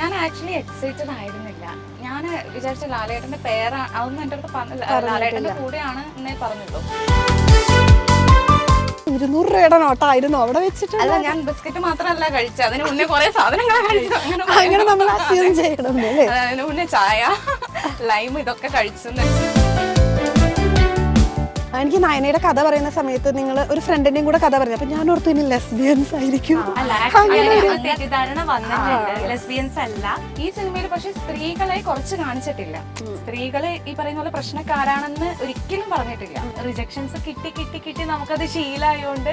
ഞാൻ actually excited ആയിരുന്നില്ല. ഞാൻ വിചാരിച്ച ലാലേട്ടന്റെ പേരാ അതൊന്നും എൻ്റെ അടുത്ത് പറഞ്ഞില്ല. ലാലേട്ടന്റെ കൂടെയാണ് എന്നേ പറഞ്ഞുള്ളൂ. 200 രൂപയുടെ നോട്ടായിരുന്നു അവിടെ വെച്ചിട്ട്. അല്ല, ഞാൻ ബിസ്ക്കറ്റ് മാത്രമല്ല കഴിച്ചത്, അതിന് മുന്നേ കുറെ സാധനങ്ങൾ കഴിച്ചു. അങ്ങനെ നമ്മൾ അസ്യൂം ചെയ്യണം അല്ലേ? അതിന് മുന്നേ ചായ, ലൈം ഇതൊക്കെ കഴിച്ചു. എനിക്ക് നയനയുടെ കഥ പറയുന്ന സമയത്ത് നിങ്ങൾ ഒരു ഫ്രണ്ടിന്റെയും കൂടെ കഥ പറഞ്ഞു. അപ്പൊ ഞാൻ ഓർത്തു ഇനി ലെസ്ബിയൻസ് ആയിരിക്കും. തെറ്റിദ്ധാരണ വന്നിട്ടുണ്ട്. ലെസ്ബിയൻസ് അല്ല ഈ സിനിമയിൽ. പക്ഷെ സ്ത്രീകളെ കുറച്ച് കാണിച്ചിട്ടില്ല. സ്ത്രീകളെ ഈ പറയുന്ന പോലെ പ്രശ്നക്കാരാണെന്ന് ഒരിക്കലും പറഞ്ഞിട്ടില്ല. റിജക്ഷൻസ് കിട്ടി കിട്ടി കിട്ടി നമുക്കത് ശീലമായോണ്ട്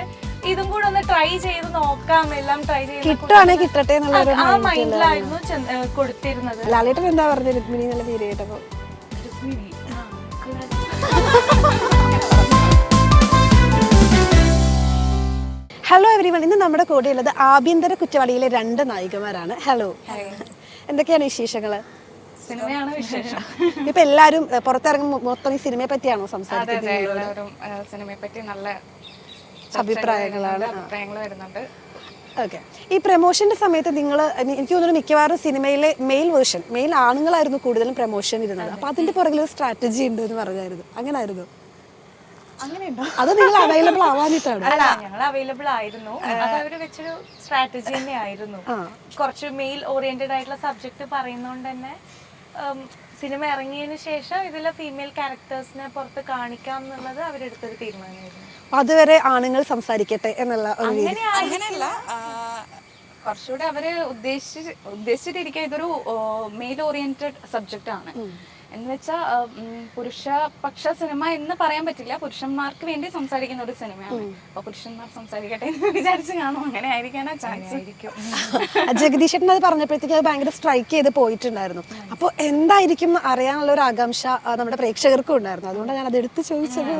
ഇതും കൂടെ ഒന്ന് ട്രൈ ചെയ്ത് നോക്കാം. എല്ലാം ട്രൈ ചെയ്ത് കിട്ടുവാണെങ്കിൽ കിട്ടട്ടെ എന്നുള്ള ആ മൈൻഡിലായിരുന്നു കൊടുത്തിരുന്നത്. ലാലേട്ടൻ എന്താ പറഞ്ഞത് രുക്മിണി എന്നുള്ള പേര് കേട്ടപ്പോ? ഹലോ എവരിവൺ, ഇന്ന് നമ്മുടെ കൂടെയുള്ളത് ആഭ്യന്തര കുറ്റവാളിയിലെ 2 നായികമാരാണ്. ഹലോ, എന്തൊക്കെയാണ് വിശേഷങ്ങള്? സിനിമയാണ് വിശേഷം. ഇപ്പൊ എല്ലാരും പുറത്തിറങ്ങും മൊത്തം ഈ സിനിമയെ പറ്റിയാണോ സംസാരിക്കുന്നത്? എല്ലാവരും സിനിമയെ പറ്റി നല്ല അഭിപ്രായങ്ങളാണ് വരുന്നുണ്ട്. ഓക്കെ, ഈ പ്രൊമോഷന്റെ സമയത്ത് നിങ്ങൾ, എനിക്ക് തോന്നുന്നു മിക്കവാറും സിനിമയിലെ മെയിൽ ആണുങ്ങളായിരുന്നു കൂടുതലും പ്രൊമോഷൻ ഇരുന്നത്. അപ്പൊ അതിന്റെ പുറകിൽ ഒരു സ്ട്രാറ്റജി ഉണ്ട് എന്ന് പറഞ്ഞായിരുന്നു. അങ്ങനായിരുന്നു? അത് നിങ്ങൾ അവൈലബിൾ ആവാനിട്ടാണ്? അല്ല, ഞങ്ങൾ അവൈലബിൾ ആയിരുന്നു. അത് അവര് വെച്ചൊരു സ്ട്രാറ്റജി തന്നെ ആയിരുന്നു. കുറച്ച് മെയിൽ ഓറിയന്റഡ് ആയിട്ടുള്ള സബ്ജക്ട് പറയുന്നോണ്ട് തന്നെ സിനിമ ഇറങ്ങിയതിന് ശേഷം ഇതിലെ ഫീമെയിൽ ക്യാരക്ടേഴ്സിനെ പുറത്ത് കാണിക്കാം എന്നുള്ളത് അവരെടുത്തൊരു തീരുമാനമായിരുന്നു. അതുവരെ ആണുങ്ങൾ സംസാരിക്കട്ടെ എന്നുള്ള അങ്ങനെയല്ല, കുറച്ചുകൂടെ അവര് ഉദ്ദേശിച്ചിട്ടിരിക്കുക ഇതൊരു മെയിൽ ഓറിയന്റഡ് സബ്ജക്റ്റ് ആണ് എന്ന് വെച്ചാൽ പുരുഷപക്ഷ സിനിമ എന്ന് പറയാൻ പറ്റില്ല. പുരുഷന്മാർക്ക് വേണ്ടി സംസാരിക്കുന്ന ഒരു സിനിമയാണ്. അപ്പൊ പുരുഷന്മാർ സംസാരിക്കട്ടെ എന്ന് വിചാരിച്ച് കാണും. അങ്ങനെ ആയിരിക്കാനാ ചാൻസ് ആയിരിക്കും. ജഗദീശൻ അത് പറഞ്ഞപ്പോഴത്തേക്ക് അത് ഭയങ്കര സ്ട്രൈക്ക് ചെയ്ത് പോയിട്ടുണ്ടായിരുന്നു. അപ്പോൾ എന്തായിരിക്കും അറിയാനുള്ള ഒരു ആകാംക്ഷ നമ്മുടെ പ്രേക്ഷകർക്കും ഉണ്ടായിരുന്നു. അതുകൊണ്ടാണ് ഞാൻ അത് എടുത്ത് ചോദിച്ചത്.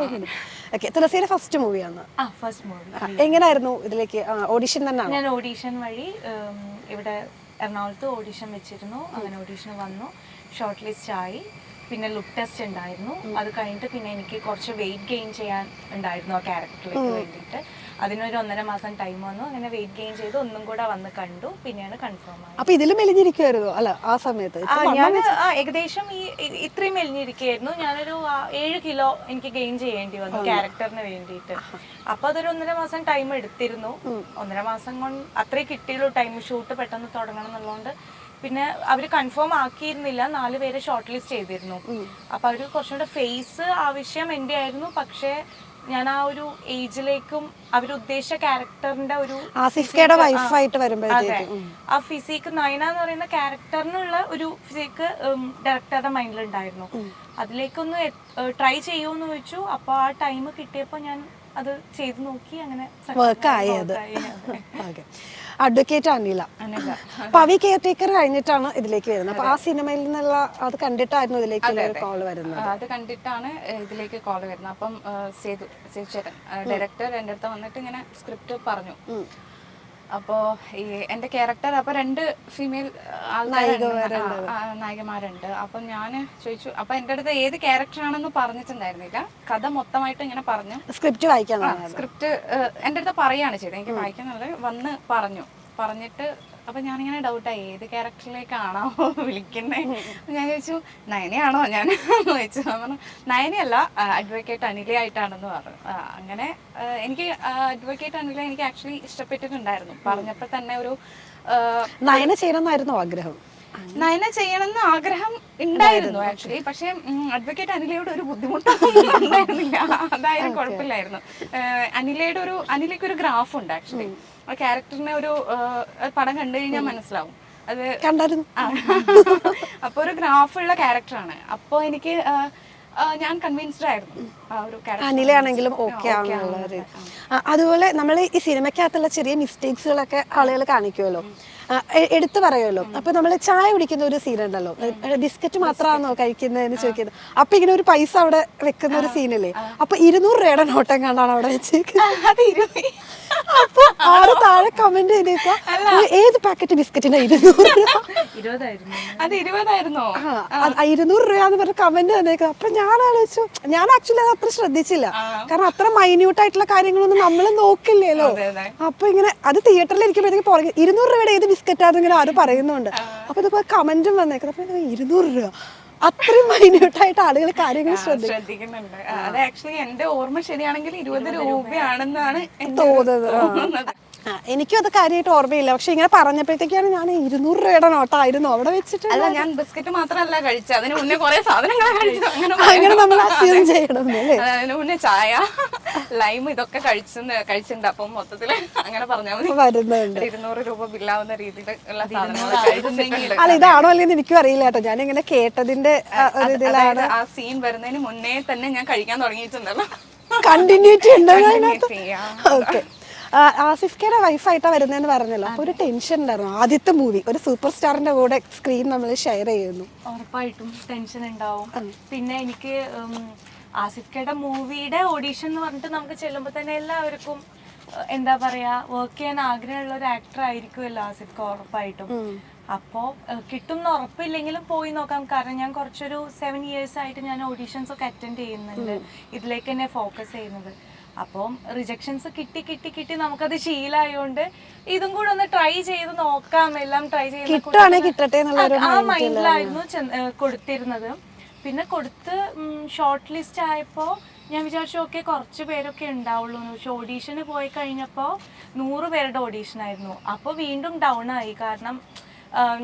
ഓക്കെ, തുളസിയുടെ ഫസ്റ്റ് മൂവിയാണ്. First movie. എങ്ങനെയായിരുന്നു ഇതിലേക്ക് ഓഡിഷൻ തന്നെയാണ്? ഞാൻ ഓഡിഷൻ വഴി ഇവിടെ എറണാകുളത്ത് ഓഡിഷൻ വെച്ചിരുന്നു. അങ്ങനെ ഓഡിഷൻ വന്നു, ഷോർട്ട് ലിസ്റ്റ് ആയി. പിന്നെ ലുക്ക് ടെസ്റ്റ് ഉണ്ടായിരുന്നു. അത് കഴിഞ്ഞിട്ട് പിന്നെ എനിക്ക് കുറച്ച് വെയിറ്റ് ഗെയിൻ ചെയ്യാൻ ഉണ്ടായിരുന്നു ആ ക്യാരക്ടറിലേക്ക് വേണ്ടിയിട്ട്. അതിനൊരു 1.5 മാസം ടൈം വന്നു. അങ്ങനെ വെയിറ്റ് ഗെയിൻ ചെയ്ത് ഒന്നും കൂടെ വന്ന് കണ്ടു. പിന്നെയാണ് കൺഫേം ആയത്. അപ്പൊ ഇതിലും മെലിഞ്ഞിരിക്കുമായിരുന്നു അല്ല ആ സമയത്ത്? ഞാൻ ഏകദേശം ഇത്രയും മെലിഞ്ഞിരിക്കുകയായിരുന്നു. ഞാനൊരു 7 കിലോ എനിക്ക് ഗെയിൻ ചെയ്യേണ്ടി വന്നു ക്യാരക്ടറിന് വേണ്ടിയിട്ട്. അപ്പൊ അതൊരു 1.5 മാസം ടൈം എടുത്തിരുന്നു. 1.5 മാസം കൊണ്ട് അത്രേ കിട്ടിയുള്ളൂ ടൈം. ഷൂട്ട് പെട്ടെന്ന് തുടങ്ങണം എന്നുള്ളതുകൊണ്ട് പിന്നെ അവര് കൺഫേം ആക്കിയിരുന്നില്ല. 4 പേരെ ഷോർട്ട് ലിസ്റ്റ് ചെയ്തിരുന്നു. അപ്പൊ അവര് കുറച്ചുകൂടെ ഫേസ് ആവശ്യം എന്റെ ആയിരുന്നു. പക്ഷെ ഞാൻ ആ ഒരു ഏജിലേക്കും അവരുദ്ദേശിച്ച ക്യാരക്ടറിന്റെ ഒരു ആ ഫിസിക്ക്, നയന എന്ന് പറയുന്ന ക്യാരക്ടറിനുള്ള ഒരു ഫിസിക്ക് ഡയറക്ടറുടെ മൈൻഡിലുണ്ടായിരുന്നു. അതിലേക്കൊന്ന് ട്രൈ ചെയ്യുമെന്ന് ചോദിച്ചു. അപ്പൊ ആ ടൈം കിട്ടിയപ്പോ ഞാൻ അത് ചെയ്തു നോക്കി. അങ്ങനെ advocate Anila Pavi care taker കഴിഞ്ഞിട്ടാണ് ഇതിലേക്ക് വരുന്നത്. അപ്പൊ ആ സിനിമയിൽ നിന്നുള്ള അത് കണ്ടിട്ടായിരുന്നു ഇതിലേക്ക് കോൾ വരുന്നത്? അത് കണ്ടിട്ടാണ് ഇതിലേക്ക് കോൾ വരുന്നത്. അപ്പം സേതുചേട്ടൻ ഡയറക്ടർ എൻ്റെ അടുത്ത് വന്നിട്ട് ഇങ്ങനെ സ്ക്രിപ്റ്റ് പറഞ്ഞു. അപ്പോ ഈ എന്റെ ക്യാരക്ടർ അപ്പൊ 2 ഫീമെയിൽ നായികമാരുണ്ട്. അപ്പൊ ഞാൻ ചോദിച്ചു. അപ്പൊ എന്റെ അടുത്ത് ഏത് ക്യാരക്ടറാണെന്ന് പറഞ്ഞിട്ടുണ്ടായിരുന്നില്ല. കഥ മൊത്തമായിട്ട് ഇങ്ങനെ പറഞ്ഞു. സ്ക്രിപ്റ്റ് വായിക്കാൻ സ്ക്രിപ്റ്റ് എന്റെ അടുത്ത് പറയാണ് ചെയ്തത്. എനിക്ക് വായിക്കാന്നുള്ളത് വന്ന് പറഞ്ഞിട്ട് അപ്പൊ ഞാനിങ്ങനെ ഡൗട്ടായി ഏത് ക്യാരക്ടറിലേക്കാണോ വിളിക്കുന്നേ. ഞാൻ ചോദിച്ചു നയനയാണോ ഞാൻ ചോദിച്ചു. പറഞ്ഞു നയനയല്ല, അഡ്വക്കേറ്റ് അനിലയായിട്ടാണെന്ന് പറഞ്ഞു. അങ്ങനെ എനിക്ക് അഡ്വക്കേറ്റ് അനില എനിക്ക് ആക്ച്വലി ഇഷ്ടപ്പെട്ടിട്ടുണ്ടായിരുന്നു. പറഞ്ഞപ്പോ തന്നെ ഒരു നയന ചെയ്യണമെന്നായിരുന്നു ആഗ്രഹം. നയന ചെയ്യണമെന്ന് ആഗ്രഹം ഉണ്ടായിരുന്നു ആക്ച്വലി. പക്ഷെ അഡ്വക്കേറ്റ് അനിലയോട് ഒരു ബുദ്ധിമുട്ടൊന്നും ഉണ്ടായിരുന്നില്ല. അതായത് കുഴപ്പമില്ലായിരുന്നു. അനിലയ്ക്കൊരു ഗ്രാഫ് ഉണ്ട് ആക്ച്വലി. ആ ക്യാരക്ടറിനെ ഒരു പടം കണ്ടു കഴിഞ്ഞാൽ മനസ്സിലാവും. അത് കണ്ടായിരുന്നു. അപ്പൊ ഒരു ഗ്രാഫുള്ള ക്യാരക്ടറാണ്. അപ്പൊ എനിക്ക് ഞാൻ കൺവിൻസ്ഡ് ആയിരുന്നു അനിലയാണെങ്കിലും ഓക്കെ ആണെന്നുള്ളത്. അതുപോലെ നമ്മൾ ഈ സിനിമയ്ക്കകത്തുള്ള ചെറിയ മിസ്റ്റേക്സുകളൊക്കെ ആളുകൾ കാണിക്കുമല്ലോ, എടുത്തു പറയുമല്ലോ. അപ്പൊ നമ്മൾ ചായ കുടിക്കുന്ന ഒരു സീൻ ഉണ്ടല്ലോ, ബിസ്ക്കറ്റ് മാത്രമാണോ കഴിക്കുന്നതെന്ന് ചോദിക്കുന്നത്. അപ്പൊ ഇങ്ങനെ ഒരു പൈസ അവിടെ വെക്കുന്ന ഒരു സീനല്ലേ, അപ്പൊ 200 രൂപയുടെ നോട്ടം കണ്ടാണ് അവിടെ വെച്ചേക്കുന്നത്. അപ്പൊ ആള് താഴെ കമന്റ് ചെയ്തേക്ക ഏത് പാക്കറ്റ് ബിസ്ക്കറ്റിനാ 200 രൂപ? അത് 20ആയിരുന്നോ? 200 രൂപ പറഞ്ഞ കമന്റ് തന്നേക്ക. അപ്പൊ ഞാൻ ആലോചിച്ചു, ഞാൻ ആക്ച്വലി അത് അത്ര ശ്രദ്ധിച്ചില്ല. കാരണം അത്ര മൈന്യൂട്ട് ആയിട്ടുള്ള കാര്യങ്ങളൊന്നും നമ്മൾ നോക്കില്ലല്ലോ. അപ്പൊ ഇങ്ങനെ അത് തിയേറ്ററിൽ ഇരിക്കുമ്പോഴത്തേക്ക് 200 രൂപയുടെ ഏത് ബിസ്ക്കറ്റാന്ന് ഇങ്ങനെ ആരും പറയുന്നുണ്ട്. അപ്പൊ ഇതൊക്കെ കമന്റും വന്നേക്കുന്നത്. അപ്പൊ 200 രൂപ അത്രയും മൈന്യൂട്ടായിട്ട് ആളുകൾ കാര്യങ്ങൾ ശ്രദ്ധിക്കുന്നുണ്ട്. അത് ആക്ച്വലി എന്റെ ഓർമ്മ ശരിയാണെങ്കിൽ 20 രൂപയാണെന്നാണ് തോന്നുന്നത്. എനിക്കും അത് കാര്യമായിട്ട് ഓർമ്മയില്ല. പക്ഷെ ഇങ്ങനെ പറഞ്ഞപ്പോഴത്തേക്കാണ് ഞാൻ 200 രൂപയുടെ നോട്ടായിരുന്നു അവിടെ വെച്ചിട്ട്. അല്ല, ഞാൻ ബിസ്ക്കറ്റ് മാത്രമല്ല കഴിച്ചത്, അതിന് മുന്നേ കുറെ സാധനങ്ങൾ കഴിച്ചു. അങ്ങനെ നമ്മൾ അസ്യൂം ചെയ്യണം അല്ലേ? അതിന് മുന്നേ ചായ, ലൈം ഇതൊക്കെ കഴിച്ചിട്ടുണ്ട്. അപ്പം മൊത്തത്തില് അങ്ങനെ പറഞ്ഞാൽ മതി. വരുന്നുണ്ട് 200 രൂപ ബില്ലാവുന്ന രീതിയിലുള്ള സാധനങ്ങൾ. അല്ല, ഇതാണോ അല്ലെന്ന് എനിക്കും അറിയില്ല കേട്ടോ. ഞാൻ ഇങ്ങനെ കേട്ടതിന്റെ ഒരു ഇതിലാണ്. ആ സീൻ വരുന്നതിന് മുന്നേ തന്നെ ഞാൻ കഴിക്കാൻ തുടങ്ങിയിട്ടുണ്ടല്ലോ. കണ്ടിന്യൂറ്റി ഉണ്ടോ? ഓക്കെ. ആസിഫ് ഖയുടെ വൈഫായിട്ടാ വരുന്നതെന്ന് പറഞ്ഞല്ലോ. അപ്പൊ ഒരു ടെൻഷൻ ഉണ്ടായിരുന്നു. ആദ്യത്തെ മൂവി ഒരു സൂപ്പർ സ്റ്റാറിന്റെ കൂടെ സ്ക്രീൻ നമ്മൾ ഷെയർ ചെയ്യുന്നു. ഉറപ്പായിട്ടും ടെൻഷൻ ഉണ്ടാവും. പിന്നെ എനിക്ക് ആസിഫ് ഖയുടെ മൂവിയുടെ ഓഡീഷൻ എന്ന് പറഞ്ഞിട്ട് നമുക്ക് ചെല്ലുമ്പോൾ തന്നെ എല്ലാവർക്കും എന്താ പറയാ, വർക്ക് ചെയ്യാൻ ആഗ്രഹമുള്ള ഒരു ആക്ടർ ആയിരിക്കുമല്ലോ ആസിഫ് ഖ ഉറപ്പായിട്ടും. അപ്പോൾ കിട്ടും എന്ന് ഉറപ്പില്ലെങ്കിലും പോയി നോക്കാം. കാരണം ഞാൻ കുറച്ചൊരു 7 years ആയിട്ട് ഞാൻ ഓഡീഷൻസ് ഒക്കെ അറ്റൻഡ് ചെയ്യുന്നുണ്ട്. ഇതിലേക്ക് തന്നെ ഫോക്കസ് ചെയ്യുന്നത്. അപ്പം റിജക്ഷൻസ് കിട്ടി നമുക്കത് ശീലമായോണ്ട് ഇതും കൂടെ ഒന്ന് ട്രൈ ചെയ്ത് നോക്കാം. എല്ലാം ട്രൈ ചെയ്യുന്ന ആ മൈൻഡിലായിരുന്നു കൊടുത്തിരുന്നത്. പിന്നെ കൊടുത്ത് ഷോർട്ട് ലിസ്റ്റ് ആയപ്പോൾ ഞാൻ വിചാരിച്ചു ഓക്കെ കുറച്ച് പേരൊക്കെ ഉണ്ടാവുള്ളൂ. പക്ഷെ ഓഡീഷന് പോയി കഴിഞ്ഞപ്പോൾ 100 പേരുടെ ഓഡീഷൻ ആയിരുന്നു. അപ്പോൾ വീണ്ടും ഡൗൺ ആയി. കാരണം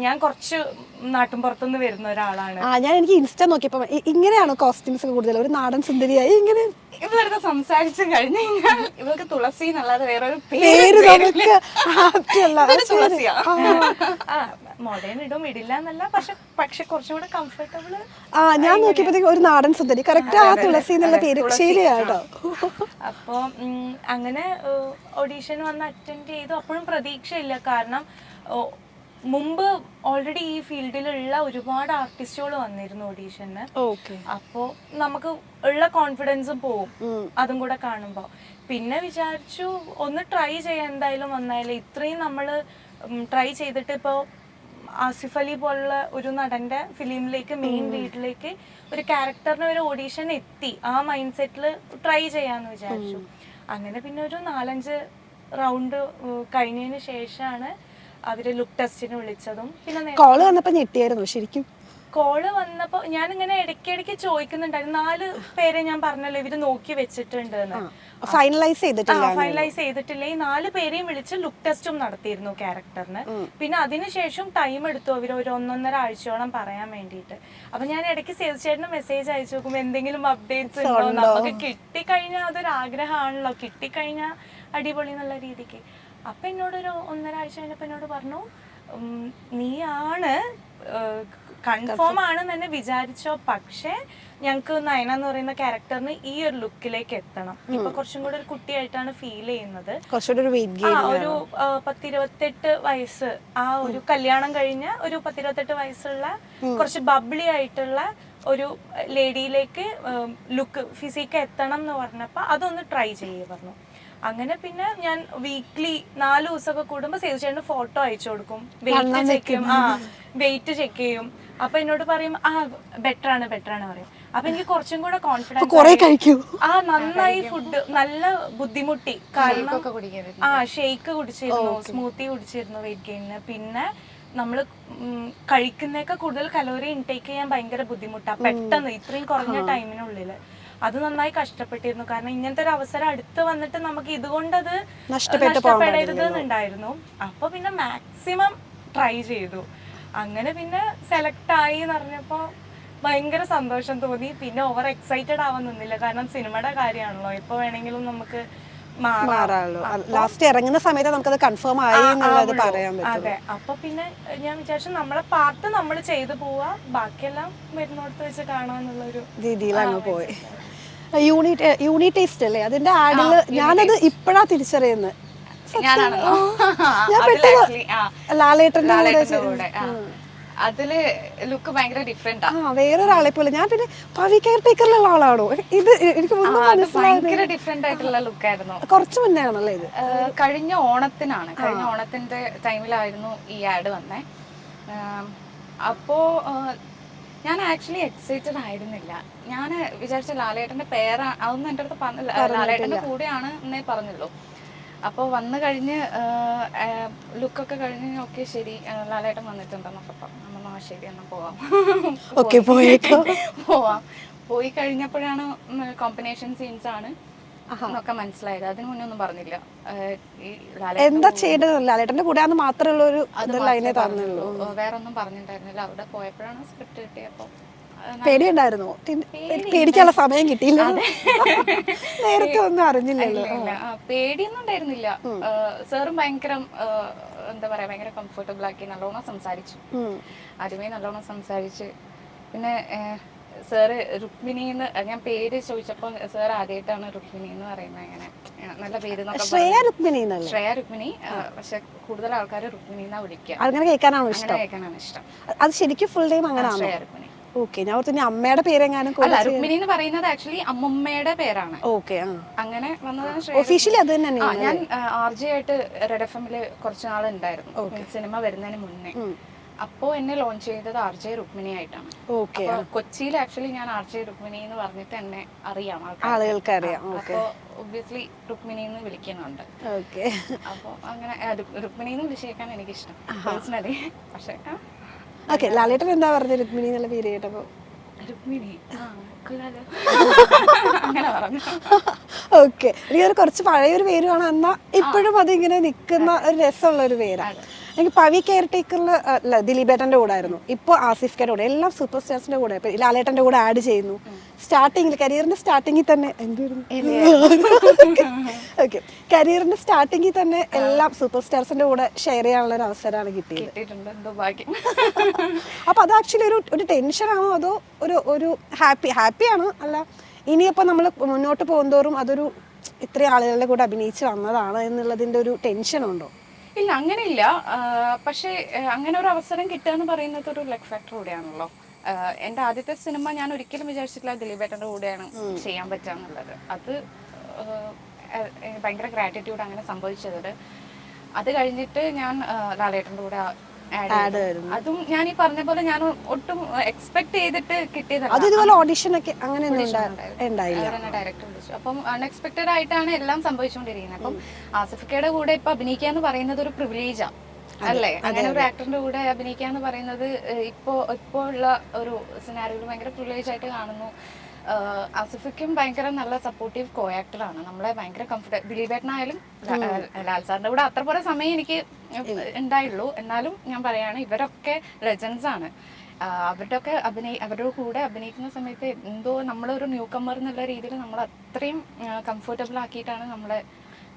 ഞാൻ കുറച്ച് നാട്ടിൻപുറത്തുനിന്ന് വരുന്ന ഒരാളാണ്. ഞാൻ എനിക്ക് ഇൻസ്റ്റ നോക്കിയപ്പോ ഇങ്ങനെയാണോ കോസ്റ്റ്യൂംസ് കൂടുതൽ ഒരു നാടൻ സുന്ദരിയായി ഇങ്ങനെ ഇവരുടെ സംസാരിച്ചു കഴിഞ്ഞു കഴിഞ്ഞാൽ ഇവർക്ക് തുളസി എന്നല്ലാതെ വേറൊരു പേര് മോഡേൺ ഇടില്ല എന്നല്ല, പക്ഷെ കുറച്ചും കൂടെ കംഫർട്ടബിൾ. ഞാൻ നോക്കിയപ്പോഴത്തേക്ക് ഒരു നാടൻ സുന്ദരി കറക്റ്റ് ആ തുളസി എന്നുള്ള പേര് ശരിയാട്ടോ. അപ്പൊ അങ്ങനെ ഓഡീഷൻ വന്ന് അറ്റൻഡ് ചെയ്തു. അപ്പോഴും പ്രതീക്ഷയില്ല. കാരണം മുമ്പ് ഓൾറെഡി ഈ ഫീൽഡിലുള്ള ഒരുപാട് ആർട്ടിസ്റ്റുകൾ വന്നിരുന്നു ഓഡീഷന്. അപ്പോൾ നമുക്ക് ഉള്ള കോൺഫിഡൻസും പോവും അതും കൂടെ കാണുമ്പോൾ. പിന്നെ വിചാരിച്ചു ഒന്ന് ട്രൈ ചെയ്യാൻ, എന്തായാലും വന്നാലും ഇത്രയും നമ്മൾ ട്രൈ ചെയ്തിട്ട് ഇപ്പോൾ ആസിഫ് അലി പോലുള്ള ഒരു നടന്റെ ഫിലിമിലേക്ക് മെയിൻ ലീഡിലേക്ക് ഒരു ക്യാരക്ടറിന് ഒരു ഓഡീഷൻ എത്തി. ആ മൈൻഡ് സെറ്റിൽ ട്രൈ ചെയ്യാന്ന് വിചാരിച്ചു. അങ്ങനെ പിന്നെ ഒരു 4-5 റൗണ്ട് കഴിഞ്ഞതിന് ശേഷമാണ് അവര് ലുക്ക് ടെസ്റ്റിന് വിളിച്ചതും. പിന്നെ കോള് വന്നപ്പോ ഞെട്ടിയായിരുന്നു ശരിക്കും. കോള് വന്നപ്പോ ഞാനിങ്ങനെ ഇടയ്ക്കിടയ്ക്ക് ചോദിക്കുന്നുണ്ടായിരുന്നു. 4 പേരെ ഞാൻ പറഞ്ഞല്ലോ ഇവര് നോക്കി വെച്ചിട്ടുണ്ട്. ഫൈനലൈസ് ചെയ്തിട്ടില്ല. ഈ 4 പേരെയും വിളിച്ച് ലുക്ക് ടെസ്റ്റും നടത്തിയിരുന്നു ക്യാരക്ടറിന്. പിന്നെ അതിനുശേഷം ടൈം എടുത്തു അവര് ഒരു 1-1.5 ആഴ്ചയോളം പറയാൻ വേണ്ടിയിട്ട്. അപ്പൊ ഞാൻ ഇടയ്ക്ക് സേതുചേട്ടന് മെസ്സേജ് അയച്ചു നോക്കുമ്പോ എന്തെങ്കിലും അപ്ഡേറ്റ്സ് ഉണ്ടോ. നമുക്ക് കിട്ടിക്കഴിഞ്ഞാൽ അതൊരു ആഗ്രഹമാണല്ലോ, കിട്ടിക്കഴിഞ്ഞാൽ അടിപൊളി എന്നുള്ള രീതിക്ക്. അപ്പൊ എന്നോടൊരു 1.5 ആഴ്ച കഴിഞ്ഞപ്പോ എന്നോട് പറഞ്ഞു, നീയാണ് കൺഫേം ആണ് തന്നെ വിചാരിച്ചോ, പക്ഷെ ഞങ്ങക്ക് നയന എന്ന് പറയുന്ന ക്യാരക്ടറിന് ഈ ഒരു ലുക്കിലേക്ക് എത്തണം. ഇപ്പൊ കുറച്ചും കൂടെ ഒരു കുട്ടിയായിട്ടാണ് ഫീൽ ചെയ്യുന്നത്. ഒരു 10-28 വയസ്സ്, ആ ഒരു കല്യാണം കഴിഞ്ഞ ഒരു 10-28 വയസ്സുള്ള കുറച്ച് ബബ്ലി ആയിട്ടുള്ള ഒരു ലേഡിയിലേക്ക് ലുക്ക് ഫിസിക്ക് എത്തണം എന്ന് പറഞ്ഞപ്പോ അതൊന്ന് ട്രൈ ചെയ്യേ പറഞ്ഞു. അങ്ങനെ പിന്നെ ഞാൻ വീക്ക്ലി 4 ദിവസമൊക്കെ കൂടുമ്പോ സേതുചേട്ടന് ഫോട്ടോ അയച്ചു കൊടുക്കും. വെയിറ്റ് ചെക്ക് ചെയ്യും. വെയിറ്റ് ചെക്ക് ചെയ്യും. അപ്പൊ എന്നോട് പറയും ബെറ്റർ ആണ് പറയും. അപ്പൊ എനിക്ക് കുറച്ചും കൂടെ കോൺഫിഡൻസ്. നന്നായി ഫുഡ് നല്ല ബുദ്ധിമുട്ടി. കാരണം ഷേക്ക് കുടിച്ചിരുന്നു, സ്മൂത്തി കുടിച്ചിരുന്നു വെയിറ്റ് ഗെയിനിന്. പിന്നെ നമ്മള് കഴിക്കുന്നേക്കാൾ കൂടുതൽ കലോറി ഇൻടേക്ക് ചെയ്യാൻ ഭയങ്കര ബുദ്ധിമുട്ടാ പെട്ടെന്ന് ഇത്രയും കുറഞ്ഞ ടൈമിനുള്ളില്. അത് നന്നായി കഷ്ടപ്പെട്ടിരുന്നു. കാരണം ഇങ്ങനത്തെ ഒരു അവസരം അടുത്ത് വന്നിട്ട് നമുക്ക് ഇതുകൊണ്ട് അത് നഷ്ടപ്പെടരുത് എന്നുണ്ടായിരുന്നു. അപ്പൊ പിന്നെ മാക്സിമം ട്രൈ ചെയ്തു. അങ്ങനെ പിന്നെ സെലക്ട് ആയി എന്ന് പറഞ്ഞപ്പോ ഭയങ്കര സന്തോഷം തോന്നി. പിന്നെ ഓവർ എക്സൈറ്റഡ് ആവാൻ നിന്നില്ല. കാരണം സിനിമയുടെ കാര്യമാണല്ലോ, എപ്പോ വേണമെങ്കിലും നമുക്ക് മാറാമല്ലോ. ലാസ്റ്റ് ഇറങ്ങുന്ന സമയത്ത് നമുക്കത് കൺഫേം ആയി എന്നുള്ളത് പറയാൻ പറ്റും. അതെ. അപ്പൊ പിന്നെ ഞാൻ വിചാരിച്ചു നമ്മളെ പാർട്ട് നമ്മൾ ചെയ്തു പോവാ, ബാക്കിയെല്ലാം വരുന്നോടത്ത് വെച്ച് കാണാന്നുള്ള ഒരു രീതിയിലാണ് പോയി. യൂണി ടേസ്റ്റ് അല്ലേ അതിന്റെ ആഡില് ഞാനത് ഇപ്പഴാ തിരിച്ചറിയുന്നത്. ലാലേട്ടന്റെ കൂടെ അതില് ലുക്ക് ഭയങ്കര ഡിഫറെന്റ് വേറൊരാളെ പോലെ. ഞാൻ പിന്നെ പവി കെയർ ടേക്കറിലുള്ള ആളാണോ ഇത് എനിക്ക് ഭയങ്കര ഡിഫറെന്റ് ആയിട്ടുള്ള ലുക്ക് ആയിരുന്നു. കുറച്ച് മുന്നേ ആണല്ലേ ഇത്? കഴിഞ്ഞ ഓണത്തിനാണ്. കഴിഞ്ഞ ഓണത്തിന്റെ ടൈമിലായിരുന്നു ഈ ആഡ് വന്നേ. അപ്പോ ഞാൻ ആക്ച്വലി എക്സൈറ്റഡ് ആയിരുന്നില്ല. ഞാൻ വിചാരിച്ച ലാലേട്ടന്റെ പേരാ, അതൊന്നും എൻ്റെ അടുത്ത് പറഞ്ഞില്ല. ലാലേട്ടന്റെ കൂടെയാണ് എന്നേ പറഞ്ഞുള്ളൂ. അപ്പോൾ വന്നു കഴിഞ്ഞ് ലുക്കൊക്കെ കഴിഞ്ഞ് ഓക്കെ ശരി ലാലേട്ടൻ വന്നിട്ടുണ്ടെന്നൊക്കെ പറഞ്ഞു. നമ്മൾ ശരി എന്നാൽ പോവാം. ഓക്കെ പോയേക്കോ. പോവാം. പോയി കഴിഞ്ഞപ്പോഴാണ് കോമ്പിനേഷൻ സീൻസ് ആണ് എന്നൊക്കെ മനസ്സിലായത്. അതിന് മുന്നേ ഒന്നും പറഞ്ഞില്ല. ഈ എന്താ ചെയ്യേണ്ടത് ലാലേട്ടന്റെ കൂടെ ആണെന്ന് മാത്രമുള്ള ഒരു ലൈനേ തന്നുള്ളൂ. വേറെ ഒന്നും പറഞ്ഞിട്ടുണ്ടായിരുന്നില്ല. അവിടെ പോയപ്പോഴാണ് സ്ക്രിപ്റ്റ് കിട്ടിയപ്പോൾ പേടിയുണ്ടായിരുന്നോ? പേടിക്കാനുള്ള സമയം കിട്ടിയില്ല, നേരത്തെ ഒന്നും അറിഞ്ഞില്ലല്ലോ. പേടിയൊന്നും ഉണ്ടായിരുന്നില്ല. സാറും ഭയങ്കര എന്താ പറയാ ഭയങ്കര കംഫർട്ടബിൾ ആക്കി നല്ലോണം സംസാരിച്ചു. ആദ്യമേ നല്ലോണം സംസാരിച്ച് പിന്നെ സാറ് രുക്മിണിന്ന് ഞാൻ പേര് ചോദിച്ചപ്പോൾ സാർ ആദ്യമായിട്ടാണ് രുക്മിണി എന്ന് പറയുന്നത്. അങ്ങനെ നല്ല പേര് ശ്രേയ രുക്മിണി. ശ്രേയ രുക്മിണി, പക്ഷെ കൂടുതൽ ആൾക്കാർ രുക്മിണി എന്നാ വിളിക്കുക. അങ്ങനെ കേൾക്കാനാണ് ഇഷ്ടം. കേൾക്കാനാണ് ഇഷ്ടം. അത് ശരിക്കും ഫുൾ ടൈം അങ്ങനെയാണ്. ശ്രേയ രുക്മിണി. ഓക്കെ, ഞാൻ ഓർത്ത് അമ്മയുടെ പേരെങ്ങാനും. അല്ല, രുക്മിണി എന്ന് പറയുന്നത് ആക്ച്വലി അമ്മമ്മയുടെ പേരാണ്. ഓക്കെ, അങ്ങനെ വന്നതാണ്. ഒഫീഷ്യലി അത് തന്നെ. ഞാൻ RJ ആയിട്ട് റെഡ് FM കുറച്ച് നാൾ ഉണ്ടായിരുന്നു സിനിമ വരുന്നതിന് മുന്നേ. അപ്പോ എന്നെ ലോഞ്ച് ചെയ്തത് RJ രുക്മിണി ആയിട്ടാണ്. കൊച്ചിയിൽ ആക്ച്വലി ഞാൻ RJ രുക്മിണി എന്ന് പറഞ്ഞിട്ട് എന്നെ അറിയാം, ആളുകൾക്ക് അറിയാം. അപ്പോ ഒബ്വിയസ്ലി രുക്മിണി എന്ന് വിളിക്കുന്നുണ്ട്. അപ്പൊ അങ്ങനെ രുക്മിണി എന്ന് വിളിച്ചേക്കാൻ എനിക്ക് ഇഷ്ടം പേഴ്സണലി. പക്ഷെ ഓക്കെ, ലാലേട്ടൻ എന്താ പറഞ്ഞത് രുക്മിണി എന്നുള്ള പേര് കേട്ടപ്പോ? രുക്മിണി അങ്ങനെ പറഞ്ഞു. ഓക്കെ, എനിക്കൊരു കുറച്ച് പഴയൊരു പേരുമാണ്, എന്നാ ഇപ്പോഴും അതിങ്ങനെ നിൽക്കുന്ന ഒരു രസമുള്ള ഒരു പേരാണ്. എനിക്ക് പവി കെയർ ടേക്കറിൽ ദിലീപേട്ടൻ്റെ കൂടെ ആയിരുന്നു, ഇപ്പോൾ ആസിഫ്ക്കയുടെ കൂടെ, എല്ലാം സൂപ്പർ സ്റ്റാർസിന്റെ കൂടെ. ഇപ്പൊ ലാലേട്ടൻ്റെ കൂടെ ആഡ് ചെയ്യുന്നു. സ്റ്റാർട്ടിങ്ങിൽ കരിയറിന്റെ സ്റ്റാർട്ടിങ്ങിൽ തന്നെ ഓക്കെ, കരിയറിന്റെ സ്റ്റാർട്ടിങ്ങിൽ തന്നെ എല്ലാം സൂപ്പർ സ്റ്റാർസിന്റെ കൂടെ ഷെയർ ചെയ്യാനുള്ള ഒരു അവസരമാണ് കിട്ടിയത്. അപ്പൊ അത് ആക്ച്വലി ഒരു ടെൻഷനാണോ അതോ ഒരു ഹാപ്പിയാണ്? അല്ല, ഇനിയിപ്പോ നമ്മൾ മുന്നോട്ട് പോകുന്തോറും അതൊരു ഇത്രയും ആളുകളുടെ കൂടെ അഭിനയിച്ച് വന്നതാണ് എന്നുള്ളതിന്റെ ഒരു ടെൻഷനുണ്ടോ? ഇല്ല, അങ്ങനെയില്ല. പക്ഷേ അങ്ങനെ ഒരു അവസരം കിട്ടുക എന്ന് പറയുന്നത് ഒരു ലക്ക് ഫാക്ടർ കൂടെയാണല്ലോ. എൻ്റെ ആദ്യത്തെ സിനിമ ഞാൻ ഒരിക്കലും വിചാരിച്ചിട്ടില്ല ദിലീപേട്ടൻ്റെ കൂടെയാണ് ചെയ്യാൻ പറ്റുക എന്നുള്ളത്. അത് ഭയങ്കര ഗ്രാറ്റിറ്റ്യൂഡ് അങ്ങനെ സംഭവിച്ചത്. അത് കഴിഞ്ഞിട്ട് ഞാൻ ലാലേട്ടൻ്റെ കൂടെ അതും ഞാൻ ഈ പറഞ്ഞ പോലെ ഞാൻ ഒട്ടും എക്സ്പെക്ട് ചെയ്തിട്ട് കിട്ടിയതല്ല. ഓഡിഷൻ ഒക്കെ അങ്ങനെ ഡയറക്ടർ വിളിച്ചു. അപ്പം അൺഎക്സ്പെക്ടഡ് ആയിട്ടാണ് എല്ലാം സംഭവിച്ചുകൊണ്ടിരിക്കുന്നത്. അപ്പം ആസിഫിക്കയുടെ കൂടെ ഇപ്പൊ അഭിനയിക്കാന്ന് പറയുന്നത് ഒരു പ്രിവിലേജാ അല്ലേ? അങ്ങനെ ഒരു ആക്ടറിന്റെ കൂടെ അഭിനയിക്കാന്ന് പറയുന്നത് ഇപ്പോ ഉള്ള ഒരു സിനാരിയോയിൽ ഭയങ്കര പ്രിവിലേജ് ആയിട്ട് കാണുന്നു. ആസിഫിക്കും ഭയങ്കര നല്ല സപ്പോർട്ടീവ് കോ ആക്ടറാണ്. നമ്മളെ ഭയങ്കര കംഫർട്ടബിൾ. ദിലീപേട്ടനായാലും ലാൽ സാറിന്റെ കൂടെ അത്ര പോലെ സമയം എനിക്ക് ഉണ്ടായുള്ളൂ. എന്നാലും ഞാൻ പറയാണ്, ഇവരൊക്കെ ലെജൻസ് ആണ്. അവരുടെ കൂടെ അഭിനയിക്കുന്ന സമയത്ത് എന്തോ നമ്മളൊരു ന്യൂ കമ്മർ എന്നുള്ള രീതിയിൽ നമ്മൾ അത്രയും കംഫർട്ടബിൾ ആക്കിയിട്ടാണ് നമ്മളെ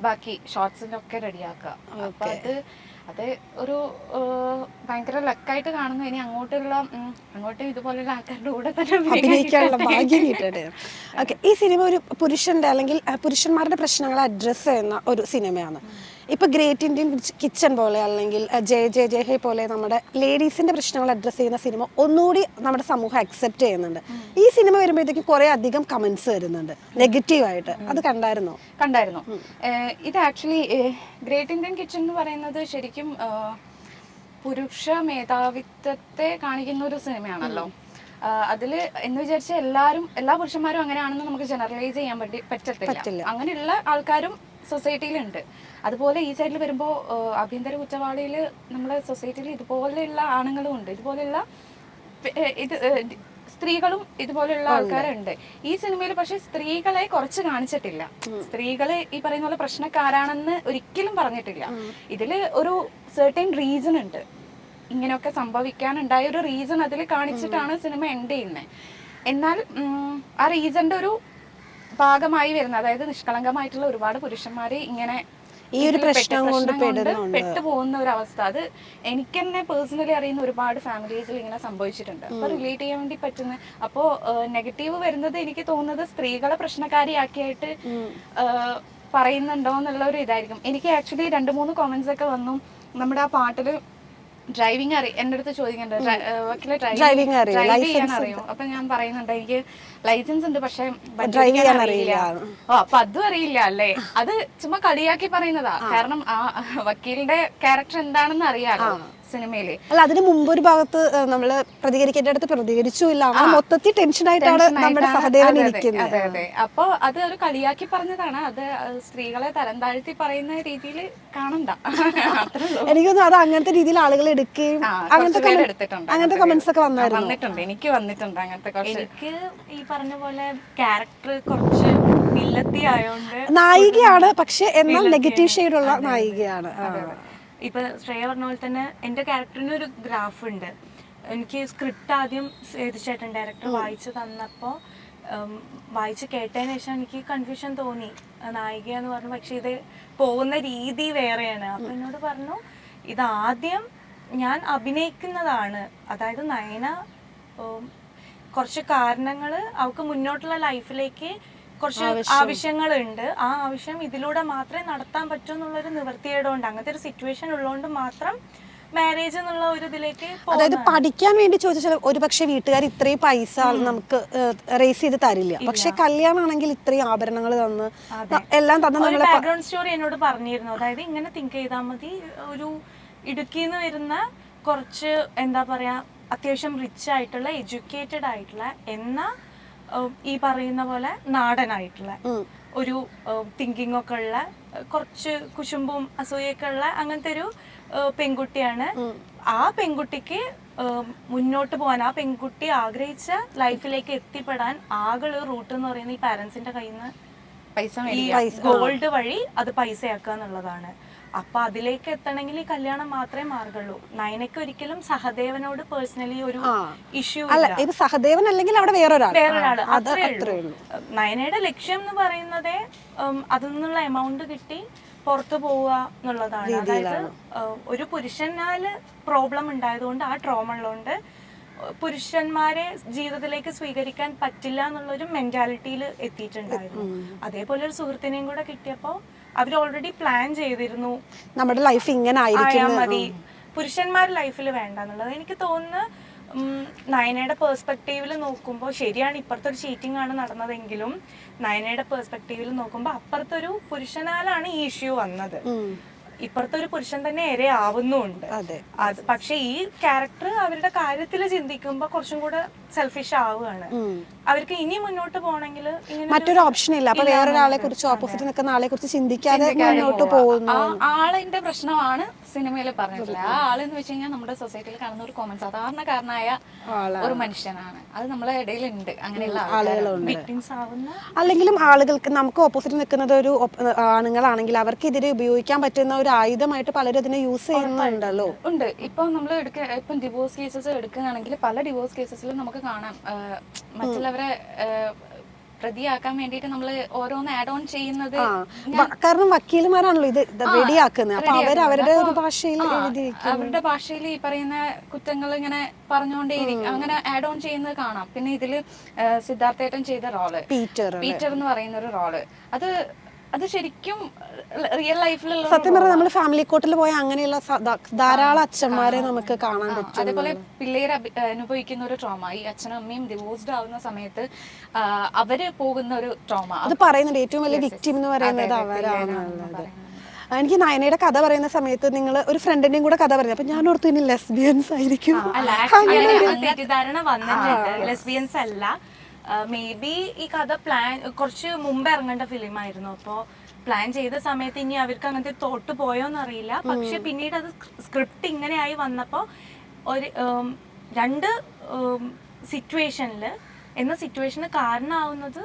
ബാക്കി ഷോർട്സിലൊക്കെ റെഡിയാക്കുക. അപ്പൊ അത് ഒരു ഭയങ്കര ലക്കായിട്ട് കാണുന്നു. ഇനി അങ്ങോട്ടും ഇതുപോലുള്ള ആൾക്കാരുടെ കൂടെ തന്നെ അഭിനയിക്കാനുള്ള ഭാഗ്യം കിട്ടട്ടെ. ഓക്കെ, ഈ സിനിമ ഒരു പുരുഷന്റെ അല്ലെങ്കിൽ പുരുഷന്മാരുടെ പ്രശ്നങ്ങളെ അഡ്രസ്സ് ചെയ്യുന്ന ഒരു സിനിമയാണ്. ഇപ്പൊ ഗ്രേറ്റ് ഇന്ത്യൻ കിച്ചൺ പോലെ അല്ലെങ്കിൽ ജയ ഹേ പോലെ നമ്മുടെ ലേഡീസിന്റെ പ്രശ്നങ്ങൾ അഡ്രസ്സ് ചെയ്യുന്ന സിനിമ ഒന്നുകൂടി നമ്മുടെ സമൂഹം അക്സെപ്റ്റ് ചെയ്യുന്നുണ്ട്. ഈ സിനിമ വരുമ്പോഴത്തേക്കും കുറെ അധികം കമന്റ്സ് വരുന്നുണ്ട് നെഗറ്റീവായിട്ട്. അത് കണ്ടായിരുന്നു? ഇത് ആക്ച്വലി ഗ്രേറ്റ് ഇന്ത്യൻ കിച്ചൺ എന്ന് പറയുന്നത് ശരിക്കും പുരുഷ മേധാവിത്വത്തെ കാണിക്കുന്ന ഒരു സിനിമയാണല്ലോ. അതില് എന്ന് വിചാരിച്ച എല്ലാ പുരുഷന്മാരും അങ്ങനെയാണെന്ന് നമുക്ക് ജനറലൈസ് ചെയ്യാൻ പറ്റത്തില്ല. അങ്ങനെയുള്ള ആൾക്കാരും സൊസൈറ്റിയിലുണ്ട്. അതുപോലെ ഈ സൈഡിൽ വരുമ്പോൾ ആഭ്യന്തര കുറ്റവാളിയിൽ നമ്മുടെ സൊസൈറ്റിയിൽ ഇതുപോലെയുള്ള ആണുങ്ങളും ഉണ്ട്, ഇതുപോലെയുള്ള സ്ത്രീകളും ഇതുപോലെയുള്ള ആൾക്കാരുണ്ട്. ഈ സിനിമയിൽ പക്ഷെ സ്ത്രീകളെ കുറച്ച് കാണിച്ചിട്ടില്ല. സ്ത്രീകള് ഈ പറയുന്ന പോലെ പ്രശ്നക്കാരാണെന്ന് ഒരിക്കലും പറഞ്ഞിട്ടില്ല. ഇതില് ഒരു സെർട്ടൻ റീസൺ ഉണ്ട്, ഇങ്ങനെയൊക്കെ സംഭവിക്കാനുണ്ടായ ഒരു റീസൺ അതിൽ കാണിച്ചിട്ടാണ് സിനിമ എൻഡ് ചെയ്യുന്നത്. എന്നാൽ ആ റീസണിന്റെ ഒരു ഭാഗമായി വരുന്ന, അതായത് നിഷ്കളങ്കമായിട്ടുള്ള ഒരുപാട് പുരുഷന്മാര് ഇങ്ങനെ ഈ ഒരു പ്രശ്നം കൊണ്ട് പെട്ടുപോകുന്ന ഒരു അവസ്ഥ, അത് എനിക്ക് തന്നെ പേഴ്സണലി അറിയുന്ന ഒരുപാട് ഫാമിലീസിൽ ഇങ്ങനെ സംഭവിച്ചിട്ടുണ്ട്. അപ്പൊ റിലേറ്റ് ചെയ്യാൻ വേണ്ടി പറ്റുന്ന, അപ്പോ നെഗറ്റീവ് വരുന്നത് എനിക്ക് തോന്നുന്നത് സ്ത്രീകളെ പ്രശ്നക്കാരിയാക്കിയായിട്ട് പറയുന്നുണ്ടോ എന്നുള്ള ഒരു ഇതായിരിക്കും. എനിക്ക് ആക്ച്വലി 2-3 കോമന്റ്സ് ഒക്കെ വന്നു. നമ്മുടെ ആ പാട്ടില് ഡ്രൈവിംഗ് എന്റെ അടുത്ത് ചോദിക്കുന്നുണ്ട്, ഡ്രൈവ് ചെയ്യാൻ അറിയോ? അപ്പൊ ഞാൻ പറയുന്നുണ്ട് എനിക്ക് ലൈസൻസ് ഉണ്ട് പക്ഷെ ഡ്രൈവ് ചെയ്യാൻ അറിയില്ല. അപ്പൊ അതും അറിയില്ല അല്ലേ? അത് ചുമ്മാ കളിയാക്കി പറയുന്നതാ. കാരണം ആ വക്കീലിന്റെ ക്യാരക്ടർ എന്താണെന്ന് അറിയാലോ. സിനിമയില്. അല്ല, അതിന് മുമ്പ് ഒരു ഭാഗത്ത് നമ്മള് പ്രതികരിക്കേണ്ടടുത്ത് പ്രതികരിച്ചുമില്ല, അവൻ മൊത്തത്തിൽ ടെൻഷനായിട്ടാണ് നമ്മുടെ സഹദേവൻ ഇരിക്കുന്നത്. അതെ അതെ. അപ്പൊ അത് ഒരു കളിയാക്കി പറഞ്ഞതാണ്. അത് സ്ത്രീകളെ തരം താഴ്ത്തി പറയുന്ന രീതിയിൽ കാണണ്ട. എനിക്ക് തോന്നുന്നു അത് അങ്ങനത്തെ രീതിയിൽ ആളുകൾ എടുക്കുകയും അങ്ങനത്തെ കമന്റ്സ് ഒക്കെ വന്നിട്ടുണ്ട്. എനിക്ക് വന്നിട്ടുണ്ട് അങ്ങനത്തെ കുറച്ച്. എനിക്ക് ഈ പറഞ്ഞ പോലെ ക്യാരക്ടർ കുറച്ച് വില്ലത്തി ആയോണ്ട് നായികയാണ്, പക്ഷെ എന്നാൽ നെഗറ്റീവ് ഷെയ്ഡുള്ള നായികയാണ്. ഇപ്പൊ ശ്രേയ പറഞ്ഞ പോലെ തന്നെ എന്റെ ക്യാരക്ടറിന് ഒരു ഗ്രാഫ് ഉണ്ട്. എനിക്ക് സ്ക്രിപ്റ്റ് ആദ്യം ചേട്ടൻ ഡയറക്ടർ വായിച്ചു തന്നപ്പോ വായിച്ച് കേട്ടതിന് ശേഷം എനിക്ക് കൺഫ്യൂഷൻ തോന്നി നായിക എന്ന് പറഞ്ഞു. പക്ഷെ ഇത് പോകുന്ന രീതി വേറെയാണ്. അപ്പൊ എന്നോട് പറഞ്ഞു ഇതാദ്യം ഞാൻ അഭിനയിക്കുന്നതാണ്, അതായത് നയന കുറച്ച് കാരണങ്ങൾ അവൾക്ക് മുന്നോട്ടുള്ള ലൈഫിലേക്ക് കുറച്ച് ആവശ്യങ്ങളുണ്ട്, ആ ആവശ്യം ഇതിലൂടെ മാത്രമേ നടത്താൻ പറ്റൂ എന്നുള്ളൊരു നിവൃത്തിയേടുകൊണ്ട് അങ്ങനത്തെ ഒരു സിറ്റുവേഷൻ ഉള്ളതുകൊണ്ട് മാത്രം മാരേജ് എന്നുള്ള ഒരു ഇതിലേക്ക്, അതായത് പഠിക്കാൻ വേണ്ടി ചോദിച്ചാൽ ഒരു പക്ഷെ വീട്ടുകാർ ഇത്രയും പൈസ നമുക്ക് റേസ് ചെയ്ത് തരില്ല. പക്ഷെ കല്യാണമാണെങ്കിൽ ഇത്രയും ആഭരണങ്ങൾ തന്ന് എല്ലാം തന്ന് നമ്മളെ ബാക്ക്ഗ്രൗണ്ട് സ്റ്റോറി എന്നോട് പറഞ്ഞിരുന്നു. അതായത് ഇങ്ങനെ തിങ്ക് ചെയ്താൽ മതി, ഒരു ഇടുക്കിന്ന് വരുന്ന കുറച്ച് എന്താ പറയാ അത്യാവശ്യം റിച്ച് ആയിട്ടുള്ള എഡ്യൂക്കേറ്റഡ് ആയിട്ടുള്ള എന്നാൽ ഈ പറയുന്ന പോലെ നാടനായിട്ടുള്ള ഒരു തിങ്കിങ് ഒക്കെ ഉള്ള കുറച്ച് കുശുമ്പും അസൂയൊക്കെ ഉള്ള അങ്ങനത്തെ ഒരു പെൺകുട്ടിയാണ്. ആ പെൺകുട്ടിക്ക് മുന്നോട്ട് പോകാൻ, ആ പെൺകുട്ടി ആഗ്രഹിച്ച ലൈഫിലേക്ക് എത്തിപ്പെടാൻ ആകെ റൂട്ട് എന്ന് പറയുന്നത് ഈ പാരന്റ്സിന്റെ കയ്യിൽ നിന്ന് ഈ ഗോൾഡ് വഴി അത് പൈസയാക്കുക എന്നുള്ളതാണ്. അപ്പൊ അതിലേക്ക് എത്തണമെങ്കിൽ ഈ കല്യാണം മാത്രമേ മാർഗുള്ളൂ. നയനയ്ക്ക് ഒരിക്കലും സഹദേവനോട് പേഴ്സണലി ഒരു ഇഷ്യൂ ഇല്ല. സഹദേവൻ അല്ലെങ്കിൽ അവിടെ വേറൊരാള്. അത്രേ ഉള്ളൂ. നയനയുടെ ലക്ഷ്യം എന്ന് പറയുന്നത് അതിൽ നിന്നുള്ള എമൗണ്ട് കിട്ടി പുറത്തു പോവുക എന്നുള്ളതാണ്. അതായത് ഒരു പുരുഷനാല് പ്രോബ്ലം ഉണ്ടായതുകൊണ്ട്, ആ ട്രോമ ഉള്ളതുകൊണ്ട് പുരുഷന്മാരെ ജീവിതത്തിലേക്ക് സ്വീകരിക്കാൻ പറ്റില്ല എന്നുള്ളൊരു മെന്റാലിറ്റിയിൽ എത്തിയിട്ടുണ്ടായിരുന്നു. അതേപോലെ ഒരു സുഹൃത്തിനെയും കൂടെ കിട്ടിയപ്പോ അവർ ഓൾറെഡി പ്ലാൻ ചെയ്തിരുന്നു നമ്മുടെ ലൈഫ് ഇങ്ങനെ ആയാൽ മതി, പുരുഷന്മാർ ലൈഫിൽ വേണ്ട എന്നുള്ളത്. എനിക്ക് തോന്നുന്നു നയനയുടെ പേഴ്സ്പെക്റ്റീവിൽ നോക്കുമ്പോൾ ശരിയാണ്, ഇപ്പുറത്തെ ഒരു ചീറ്റിംഗ് ആണ് നടന്നതെങ്കിലും നയനയുടെ പേഴ്സ്പെക്റ്റീവിൽ നോക്കുമ്പോൾ അപ്പുറത്തൊരു പുരുഷനാലാണ് ഈ ഇഷ്യൂ വന്നത്, ഇപ്പുറത്തെ ഒരു പുരുഷൻ തന്നെ ഇരയാവുന്നുണ്ട്. അത് പക്ഷെ ഈ ക്യാരക്ടർ അവരുടെ കാര്യത്തിൽ ചിന്തിക്കുമ്പോ കുറച്ചും കൂടെ സെൽഫിഷ് ആവുകയാണ്. അവർക്ക് ഇനി മുന്നോട്ട് പോകണമെങ്കിൽ മറ്റൊരു ഓപ്ഷൻ ഇല്ല. അപ്പൊ വേറൊരാളെ കുറിച്ച് ഓപ്പോസിറ്റ് നിൽക്കുന്ന ആളെ കുറിച്ച് ചിന്തിക്കാതെ മുന്നോട്ട് പോകുന്നു. ആളിന്റെ പ്രശ്നമാണ് സിനിമയിൽ പറഞ്ഞിട്ടുള്ളത്. ആ ആളെന്ന് വെച്ച് കഴിഞ്ഞാൽ നമ്മുടെ സൊസൈറ്റിയിൽ കാണുന്ന ഒരു കോമൺ സാധാരണക്കാരനായ ഒരു മനുഷ്യനാണ്. അത് നമ്മളെ ഇടയിലുണ്ട്, അങ്ങനെയുള്ള ആളുകളുണ്ട്. അല്ലെങ്കിലും ആളുകൾക്ക് നമുക്ക് ഓപ്പോസിറ്റ് നിൽക്കുന്നത് ഒരു ആണുങ്ങളാണെങ്കിൽ അവർക്കെതിരെ ഉപയോഗിക്കാൻ പറ്റുന്ന ഒരു ആയുധമായിട്ട് പലരും അതിനെ യൂസ് ചെയ്യുന്നുണ്ടല്ലോ. ഉണ്ട്. ഇപ്പൊ നമ്മൾ ഇപ്പം ഡിവോഴ്സ് കേസസ് എടുക്കുകയാണെങ്കിൽ പല ഡിവോഴ്സ് കേസസിലും നമുക്ക് കാണാം മറ്റുള്ളവരെ പ്രതിയാക്കാൻ വേണ്ടിട്ട് നമ്മൾ ഓരോന്ന് ആഡ് ഓൺ ചെയ്യുന്നത്. കാരണം വക്കീലുമാരാണല്ലോ ഇത് റെഡിയാക്കുന്നത്. അപ്പൊ അവരുടെ ഒരു ഭാഷയിൽ അവരുടെ ഭാഷയിൽ ഈ പറയുന്ന കുറ്റങ്ങൾ ഇങ്ങനെ പറഞ്ഞുകൊണ്ടേയിരിക്കും, അങ്ങനെ ആഡ് ഓൺ ചെയ്യുന്നത് കാണാം. പിന്നെ ഇതില് സിദ്ധാർത്ഥേട്ടൻ ചെയ്ത റോള് പീറ്റർ എന്ന് പറയുന്ന ഒരു റോള്, അത് ശരിക്കും റിയൽ ലൈഫിലുള്ള സത്യം പറഞ്ഞാൽ നമ്മൾ ഫാമിലി കോർട്ടിൽ പോയ അങ്ങനെയുള്ള ധാരാളം അച്ഛന്മാരെ നമുക്ക് കാണാൻ പറ്റും. അതേപോലെ പിള്ളേര് അനുഭവിക്കുന്ന ഒരു ട്രോമ, ഈ അച്ഛനും അമ്മയും ഡിവോഴ്സ്ഡ് ആവുന്ന സമയത്ത് അവര് പോകുന്ന ഒരു ട്രോമ അത് പറയുന്നുണ്ട്. ഏറ്റവും വലിയ വിക്ടിം എന്ന് പറയുന്നത് അവരാണുള്ളത്. എനിക്ക് നയനയുടെ കഥ പറയുന്ന സമയത്ത് നിങ്ങൾ ഒരു ഫ്രണ്ടിന്റെയും കൂടെ കഥ പറഞ്ഞു. അപ്പൊ ഞാൻ ഓർത്തു ഇനി ലെസ്ബിയൻസ് ആയിരിക്കും. തെറ്റിദ്ധാരണ വന്നിട്ടുണ്ട്. ലെസ്ബിയൻസ് അല്ല, മേ ബി ഈ കഥ പ്ലാൻ കുറച്ച് മുമ്പ് ഇറങ്ങേണ്ട ഫിലിം ആയിരുന്നു. അപ്പോൾ പ്ലാൻ ചെയ്ത സമയത്ത് ഇനി അവർക്ക് അങ്ങനത്തെ തോട്ട് പോയോന്നറിയില്ല. പക്ഷെ പിന്നീട് അത് സ്ക്രിപ്റ്റ് ഇങ്ങനെയായി വന്നപ്പോൾ ഒരു രണ്ട് സിറ്റുവേഷന് കാരണമാവുന്നത്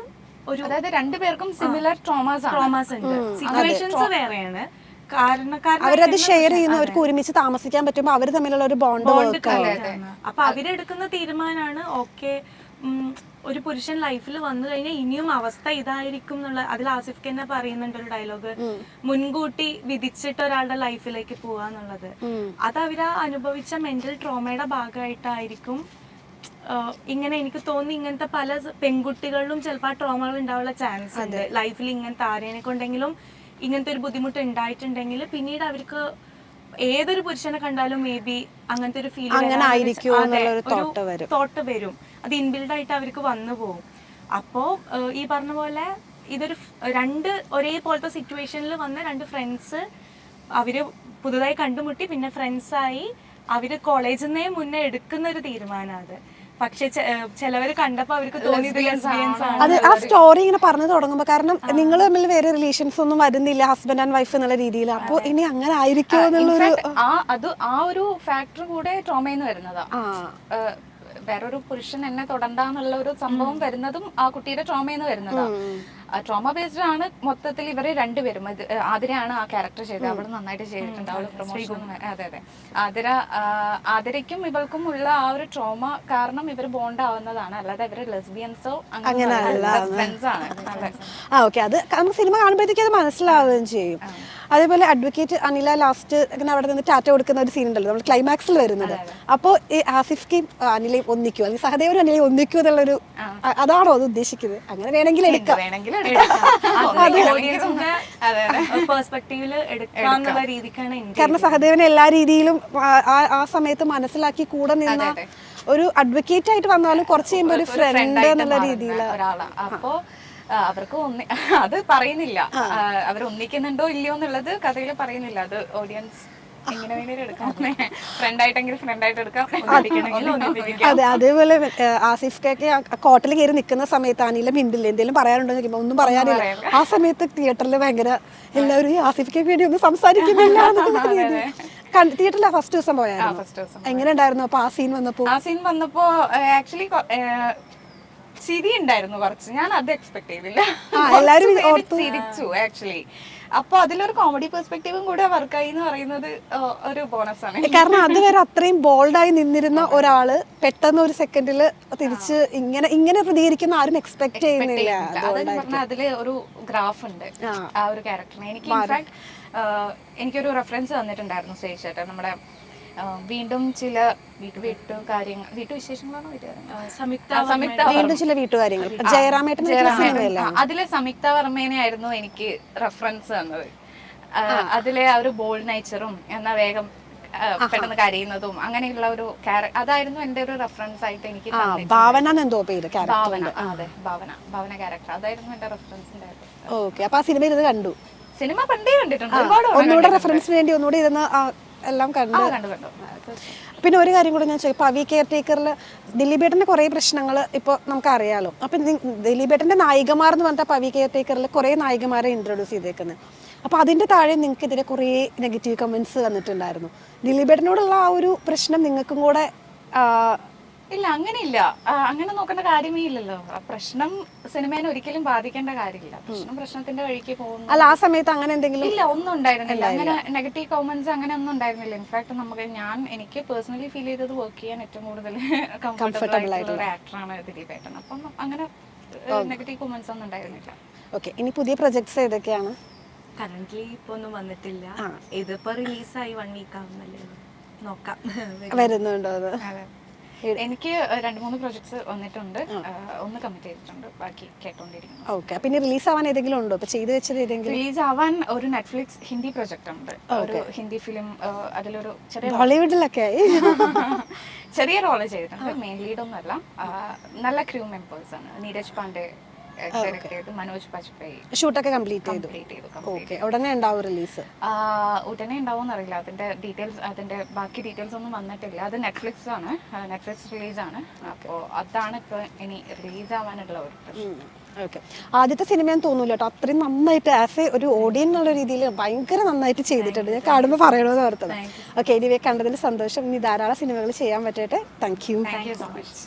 ഒരു, അതായത് രണ്ടുപേർക്കും സിമിലർ ട്രോമാസ് ഉണ്ട്. സിറ്റുവേഷൻസ് വേറെയാണ്, അവരത് ഷെയർ ചെയ്യുന്ന, അവർക്ക് ഒരുമിച്ച് താമസിക്കാൻ പറ്റുമ്പോൾ അവർ തമ്മിലുള്ള ഒരു ബോണ്ട്. അപ്പൊ അവരെടുക്കുന്ന തീരുമാനമാണ് ഓക്കെ ഒരു പുരുഷൻ ലൈഫിൽ വന്നു കഴിഞ്ഞാൽ ഇനിയും അവസ്ഥ ഇതായിരിക്കും എന്നുള്ള. അതിൽ ആസിഫ് തന്നെ പറയുന്നുണ്ട് ഒരു ഡയലോഗ്, മുൻകൂട്ടി വിധിച്ചിട്ട് ഒരാളുടെ ലൈഫിലേക്ക് പോവാന്നുള്ളത്. അത് അവര് അനുഭവിച്ച മെന്റൽ ട്രോമയുടെ ഭാഗമായിട്ടായിരിക്കും ഇങ്ങനെ. എനിക്ക് തോന്നി ഇങ്ങനത്തെ പല പെൺകുട്ടികളിലും ചിലപ്പോൾ ആ ട്രോമകൾ ഉണ്ടാവാനുള്ള ചാൻസ് ഉണ്ട്. ലൈഫിൽ ഇങ്ങനത്തെ ആരെനെ കൊണ്ടെങ്കിലും ഇങ്ങനത്തെ ഒരു ബുദ്ധിമുട്ട് ഉണ്ടായിട്ടുണ്ടെങ്കിൽ പിന്നീട് അവർക്ക് ഏതൊരു പുരുഷനെ കണ്ടാലും മേ ബി അങ്ങനത്തെ ഒരു ഫീൽ തോട്ട് വരും. അത് ഇൻബിൽഡ് ആയിട്ട് അവർക്ക് വന്നു പോകും. അപ്പോ ഈ പറഞ്ഞ പോലെ ഇതൊരു രണ്ട് ഒരേപോലത്തെ സിറ്റുവേഷനിൽ വന്ന രണ്ട് ഫ്രണ്ട്സ്, അവര് പുതുതായി കണ്ടുമുട്ടി, പിന്നെ ഫ്രണ്ട്സായി, അവര് കോളേജിൽ നിന്നേ മുന്നേ എടുക്കുന്ന ഒരു തീരുമാനം അത്. പക്ഷെ ചിലവര് കണ്ടപ്പോ അവർക്ക് തോന്നിയത് ലെസ്ബിയൻസ് ആണ്. അത് ആ സ്റ്റോറി ഇങ്ങനെ പറഞ്ഞു തുടങ്ങുമ്പോ, കാരണം നിങ്ങൾ തമ്മിൽ വേറെ റിലേഷൻസ് ഒന്നും വരുന്നില്ല, ഹസ്ബൻഡ് ആൻഡ് വൈഫ് എന്നുള്ള രീതിയിൽ, അപ്പൊ ഇനി അങ്ങനെ ആയിരിക്കുമോ എന്നുള്ളൊരു ആ ഒരു ഫാക്ടർ കൂടെ ട്രോമയിൽ നിന്ന് വരുന്നതാ. വേറൊരു പുരുഷൻ എന്നെ തൊടണ്ടെന്നുള്ള ഒരു സംഭവം വരുന്നതും ആ കുട്ടിയുടെ ട്രോമയിൽ നിന്ന് വരുന്നതാ. ട്രോമ ബേസ്ഡ് ആണ് മൊത്തത്തിൽ ഇവര് രണ്ടുപേരും. ആതിരയാണ് ആ ക്യാരക്ടർ ചെയ്തത്, അവള് നന്നായിട്ട് ചെയ്തിട്ടുണ്ട്. അവള് പ്രൊമോഷൻ, അതെ അതെ, ആതിരയ്ക്കും ഇവൾക്കും ഉള്ള ആ ഒരു ട്രോമ കാരണം ഇവർ ബോണ്ട് ആവുന്നതാണ്, അല്ലാതെ ഇവര് ലെസ്ബിയൻസോ ഫ്രണ്ട്സ് ആണ്. ഓക്കെ, അത് നമുക്ക് സിനിമ കാണുമ്പോഴത്തേക്ക് അത് മനസ്സിലാവുകയും ചെയ്യും. അതേപോലെ അഡ്വക്കേറ്റ് അനില ലാസ്റ്റ് ഇങ്ങനെ അവിടെ നിന്ന് ടാറ്റ കൊടുക്കുന്ന ഒരു സീൻ ഉണ്ടല്ലോ നമ്മൾ ക്ലൈമാക്സിൽ വരുന്നത്. അപ്പോൾ ഈ ആസിഫ്ക്കും അനിലയും ഒന്നിക്കോ, അല്ലെങ്കിൽ സഹദേവനും അനിലയും ഒന്നിക്കോ എന്നുള്ളൊരു, അതാണോ അത് ഉദ്ദേശിക്കുന്നത്? അങ്ങനെ വേണമെങ്കിൽ എടുക്കാം, കാരണം സഹദേവനെ എല്ലാ രീതിയിലും ആ സമയത്ത് മനസ്സിലാക്കി കൂടെ നിന്ന ഒരു അഡ്വക്കേറ്റ് ആയിട്ട് വന്നാലും കുറച്ച് കഴിയുമ്പോൾ ഒരു ഫ്രണ്ട് എന്നുള്ള രീതിയിൽ ഒരാളാണ്. അപ്പോ അവർക്ക് അത് പറയുന്നില്ല, അവർ ഒന്നിക്കുന്നുണ്ടോ ഇല്ലയോ എന്നുള്ളത് കഥയിൽ പറയുന്നില്ല. അത് ഓഡിയൻസ് എങ്ങനെ വേണേലും എടുക്കാം, ഫ്രണ്ടായിട്ടെങ്കിൽ ഫ്രണ്ടായിട്ട് എടുക്കാം. അതെ, അതേപോലെ ആസിഫ് കോട്ടയിൽ കയറി നിൽക്കുന്ന സമയത്ത് അനില മിണ്ടില്ല, എന്തെങ്കിലും പറയാനുണ്ടോ ചോദിക്കുമ്പോൾ ഒന്നും പറയാനില്ല. ആ സമയത്ത് തിയേറ്ററിൽ ഭയങ്കര എല്ലാവരും ആസിഫിക്ക് വേണ്ടി ഒന്നും സംസാരിക്കുന്നില്ല. തിയേറ്ററിലെ ഫസ്റ്റ് ദിവസം പോയായിരുന്നു, എങ്ങനെ ഉണ്ടായിരുന്നു? അപ്പൊ ആ സീൻ വന്നപ്പോ ആക്ച്വലി ചിരി ഉണ്ടായിരുന്നു കുറച്ച്, ഞാൻ അത് എക്സ്പെക്ട് ചെയ്തില്ല. എല്ലാവരും ചിരിച്ചു ആക്ച്വലി. അപ്പൊ അതിലൊരു കോമഡി പെർസ്പെക്റ്റീവും കൂടെ വർക്കായി എന്ന് പറയുന്നത് ഒരു ബോണസ് ആണ്. കാരണം അതുവരെ അത്രയും ബോൾഡായി നിന്നിരുന്ന ഒരാള് പെട്ടെന്ന് ഒരു സെക്കൻഡിൽ തിരിച്ച് ഇങ്ങനെ പ്രതികരിക്കുന്ന ആരും എക്സ്പെക്ട് ചെയ്യുന്നില്ല. അതെന്ന് പറഞ്ഞാൽ അതില് ഒരു ഗ്രാഫ് ഉണ്ട് ആ ഒരു ക്യാരക്ടറിന്. എനിക്ക് ഇൻഫാക്ട് എനിക്കൊരു റെഫറൻസ് തന്നിട്ടുണ്ടായിരുന്നു സ്റ്റേജ് ചേട്ടൻ, നമ്മുടെ വീണ്ടും ചില വീട്ടുവിശേഷങ്ങളാണോ വീണ്ടും ചില വീട്ടുകാര്യങ്ങൾ, ജയറാമേട്ടൻ, അതിലെ സംയുക്ത വർമ്മേനെ ആയിരുന്നു എനിക്ക് റെഫറൻസ് തന്നത്. അതിലെ ആ ഒരു ബോൾഡ് നേച്ചറും എന്നാ വേഗം പെട്ടെന്ന് കരയുന്നതും അങ്ങനെയുള്ള ഒരു അതായിരുന്നു എന്റെ ഒരു റെഫറൻസ് ആയിട്ട് എനിക്ക്. ഭാവന എന്തോ പേര്, അതെ, ഭാവന ക്യാരക്ടർ അതായിരുന്നു എന്റെ റെഫറൻസ് ഉണ്ടായിരുന്നത്. ഓക്കെ, അപ്പൊ ആ സിനിമ ഇത് കണ്ടു? സിനിമ പണ്ടേ കണ്ടിട്ടുണ്ട്, ഒന്നുകൂടെ റെഫറൻസിന് വേണ്ടി ഒന്നുകൂടെ ഇരുന്ന് എല്ലാം കണ്ടു. പിന്നെ ഒരു കാര്യം കൂടെ ഞാൻ ചോദിക്കും, പവി കെയർ ടേക്കറിൽ ദിലീപേട്ടൻ്റെ കുറേ പ്രശ്നങ്ങൾ ഇപ്പോൾ നമുക്കറിയാലോ. അപ്പം ദിലീപേട്ടൻ്റെ നായികമാർ എന്ന് പറഞ്ഞാൽ പവി കെയർ ടേക്കറിൽ കുറേ നായികമാരെ ഇൻട്രൊഡ്യൂസ് ചെയ്തേക്കുന്നത്. അപ്പോൾ അതിൻ്റെ താഴെ നിങ്ങൾക്കെതിരെ കുറേ നെഗറ്റീവ് കമൻസ് വന്നിട്ടുണ്ടായിരുന്നു. ദിലീപേട്ടനോടുള്ള ആ ഒരു പ്രശ്നം നിങ്ങൾക്കും കൂടെ? ഇല്ല, അങ്ങനെയില്ല, അങ്ങനെ നോക്കേണ്ട കാര്യമേ ഇല്ലല്ലോ. പ്രശ്നം സിനിമേനെ ഒരിക്കലും ബാധിക്കേണ്ട കാര്യമില്ല. പ്രശ്നത്തിന്റെ വഴിക്ക് പോകുന്നു. അല്ല, ആ സമയത്ത് അങ്ങനെ എന്തെങ്കിലും? ഇല്ല, ഒന്നും ഉണ്ടായിരുന്നില്ല. അങ്ങനെ നെഗറ്റീവ് കമന്റ്സ് അങ്ങനെ ഒന്നും ഉണ്ടായിരുന്നില്ല. ഇൻഫാക്ട് എനിക്ക് പേഴ്സണലി ഫീൽ ചെയ്തത് വർക്ക് ചെയ്യാൻ ഏറ്റവും കൂടുതൽ കംഫർട്ടബിൾ ആയിട്ടുള്ള ഒരു ആക്ടറാണ് ദിലീപേട്ടൻ. അപ്പം അങ്ങനെ നെഗറ്റീവ് കമന്റ്സ് ഒന്നും ഉണ്ടായിരുന്നില്ല. ഓക്കെ, ഇനി പുതിയ പ്രൊജക്ട്സ് ഏതൊക്കെയാണ്? കറന്റ്ലി ഇപ്പൊ ഒന്നും വന്നിട്ടില്ല. ഇതിപ്പോ റിലീസായി 1 വീക്ക് ആവുന്നല്ലേ, നോക്കാം വരുന്നുണ്ടോ അത്. എനിക്ക് 2-3 പ്രൊജക്ട്സ് വന്നിട്ടുണ്ട്, ഒന്ന് കമ്മിറ്റ് ചെയ്തിട്ടുണ്ട്, ബാക്കി കേട്ടോണ്ടിരിക്കുന്നു. ഓക്കെ, പിന്നെ റിലീസ് ആവാൻ ഏതെങ്കിലും ഉണ്ടോ? ഇപ്പൊ ചെയ്തു വെച്ചത് ഏതെങ്കിലും? റിലീസ് ആവാൻ ഒരു നെറ്റ്ഫ്ലിക്സ് ഹിന്ദി പ്രൊജക്ട് ഉണ്ട്, ഒരു ഹിന്ദി ഫിലിം. അതിലൊരു ചെറിയ ബോളിവുഡിലൊക്കെ ചെറിയ റോള് ചെയ്തിട്ടുണ്ട്, മെയിൻ ലീഡ് ഒന്നുമല്ല. നല്ല ക്രൂ മെമ്പേഴ്സ് ആണ്. നീരജ് പാണ്ഡെ, മനോജ് ബാജ്പേയി. ഷൂട്ടൊക്കെ കംപ്ലീറ്റ് ചെയ്തു. ഓക്കെ, ഉടനെ ഉണ്ടാവും റിലീസ്? ഉടനെ ഉണ്ടാവും അറിയില്ല, അതിന്റെ ബാക്കി ഡീറ്റെയിൽസ് ഒന്നും വന്നിട്ടില്ല. അത് നെറ്റ്ഫ്ലിക്സ് ആണ്, നെറ്റ്ഫ്ലിക്സ് റിലീസ് ആണ്. അപ്പോൾ അതാണ് ഇപ്പൊ ഇനി റിലീസ് ആവാനുള്ള ഒരു പ്രശ്നം. ഓക്കെ, ആദ്യത്തെ സിനിമയെന്ന് തോന്നൂല കേട്ടോ, അത്രയും നന്നായിട്ട് ആസ് എ ഒരു ഓഡിയൻ എന്നുള്ള രീതിയിൽ ഭയങ്കര നന്നായിട്ട് ചെയ്തിട്ടുണ്ട്. ഞാൻ കാണുമ്പോൾ പറയണമെന്ന് ഓർത്തത്. ഓക്കെ, എനിവേ കണ്ടതിൽ സന്തോഷം. ഇനി ധാരാളം സിനിമകൾ ചെയ്യാൻ പറ്റട്ടെ. Thank you so much.